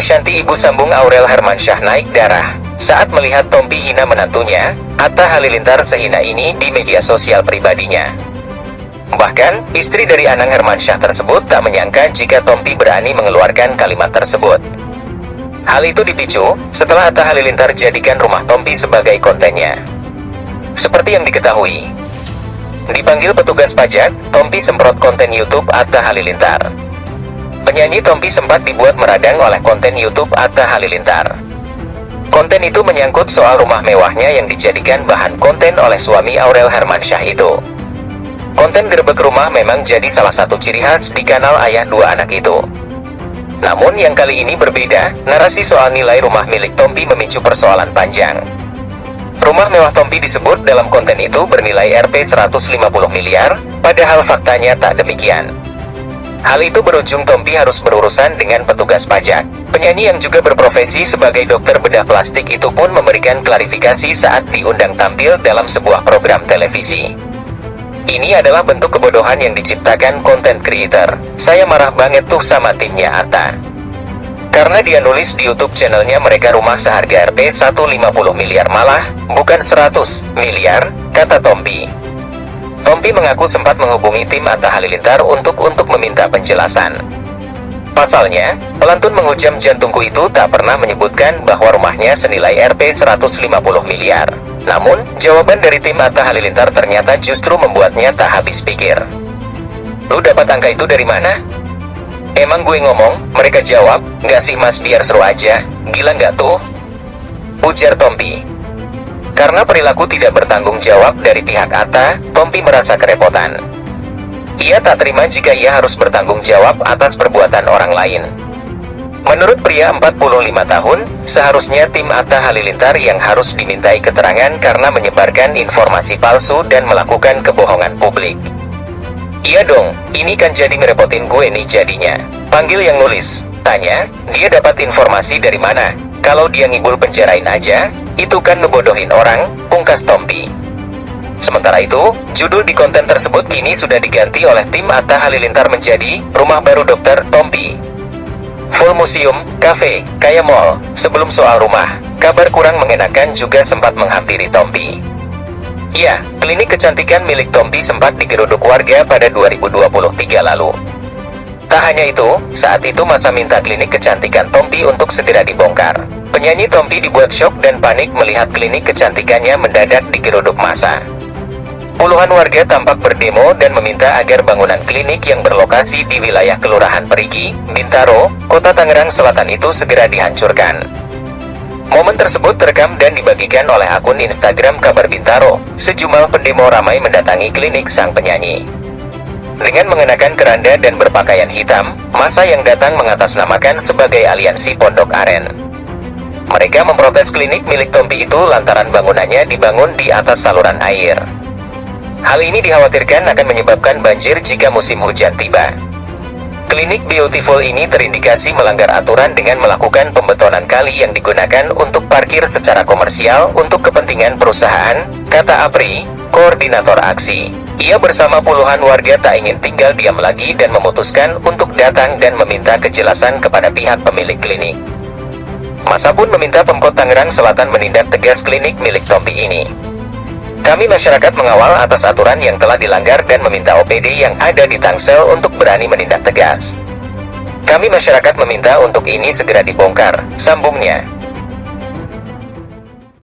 Ashanti ibu sambung Aurel Hermansyah naik darah saat melihat Tompi hina menantunya. Atta Halilintar sehina ini di media sosial pribadinya. Bahkan, istri dari Anang Hermansyah tersebut tak menyangka jika Tompi berani mengeluarkan kalimat tersebut. Hal itu dipicu setelah Atta Halilintar jadikan rumah Tompi sebagai kontennya. Seperti yang diketahui, dipanggil petugas pajak, Tompi semprot konten YouTube Atta Halilintar. Penyanyi Tompi sempat dibuat meradang oleh konten YouTube Atta Halilintar. Konten itu menyangkut soal rumah mewahnya yang dijadikan bahan konten oleh suami Aurel Hermansyah itu. Konten gerbek rumah memang jadi salah satu ciri khas di kanal ayah dua anak itu. Namun yang kali ini berbeda, narasi soal nilai rumah milik Tompi memicu persoalan panjang. Rumah mewah Tompi disebut dalam konten itu bernilai Rp 150 miliar, padahal faktanya tak demikian. Hal itu berujung Tompi harus berurusan dengan petugas pajak. Penyanyi yang juga berprofesi sebagai dokter bedah plastik itu pun memberikan klarifikasi saat diundang tampil dalam sebuah program televisi. Ini adalah bentuk kebodohan yang diciptakan konten creator. Saya marah banget tuh sama timnya Atta. Karena dia nulis di YouTube channelnya mereka rumah seharga Rp 150 miliar malah, bukan 100 miliar, kata Tompi. Tompi mengaku sempat menghubungi tim Atta Halilintar untuk meminta penjelasan. Pasalnya, pelantun menghujam jantungku itu tak pernah menyebutkan bahwa rumahnya senilai Rp 150 miliar. Namun, jawaban dari tim Atta Halilintar ternyata justru membuatnya tak habis pikir. Lu dapat angka itu dari mana? Emang gue ngomong, mereka jawab, nggak sih mas biar seru aja, gila nggak tuh? Ujar Tompi. Karena perilaku tidak bertanggung jawab dari pihak Atta, Tompi merasa kerepotan. Ia tak terima jika ia harus bertanggung jawab atas perbuatan orang lain. Menurut pria 45 tahun, seharusnya tim Atta Halilintar yang harus dimintai keterangan karena menyebarkan informasi palsu dan melakukan kebohongan publik. Iya dong, ini kan jadi ngerepotin gue nih jadinya. Panggil yang nulis, tanya, dia dapat informasi dari mana? Kalau dia ngibul penjarain aja, itu kan ngebodohin orang, pungkas Tompi. Sementara itu, judul di konten tersebut kini sudah diganti oleh tim Atta Halilintar menjadi Rumah Baru Dr. Tompi. Full museum, cafe, kayak mall. Sebelum soal rumah, kabar kurang mengenakan juga sempat menghampiri Tompi. Ya, klinik kecantikan milik Tompi sempat digeruduk warga pada 2023 lalu. Tak hanya itu, saat itu masa minta klinik kecantikan Tompi untuk segera dibongkar. Penyanyi Tompi dibuat syok dan panik melihat klinik kecantikannya mendadak digeruduk massa. Puluhan warga tampak berdemo dan meminta agar bangunan klinik yang berlokasi di wilayah Kelurahan Perigi, Bintaro, Kota Tangerang Selatan itu segera dihancurkan. Momen tersebut terekam dan dibagikan oleh akun Instagram Kabar Bintaro. Sejumlah pendemo ramai mendatangi klinik sang penyanyi. Dengan mengenakan keranda dan berpakaian hitam, massa yang datang mengatasnamakan sebagai Aliansi Pondok Aren. Mereka memprotes klinik milik Tompi itu lantaran bangunannya dibangun di atas saluran air. Hal ini dikhawatirkan akan menyebabkan banjir jika musim hujan tiba. Klinik Beautiful ini terindikasi melanggar aturan dengan melakukan pembetonan kali yang digunakan untuk parkir secara komersial untuk kepentingan perusahaan, kata Apri, koordinator aksi. Ia bersama puluhan warga tak ingin tinggal diam lagi dan memutuskan untuk datang dan meminta kejelasan kepada pihak pemilik klinik. Massa pun meminta Pemkot Tangerang Selatan menindak tegas klinik milik Tompi ini. Kami masyarakat mengawal atas aturan yang telah dilanggar dan meminta OPD yang ada di Tangsel untuk berani menindak tegas. Kami masyarakat meminta untuk ini segera dibongkar, sambungnya.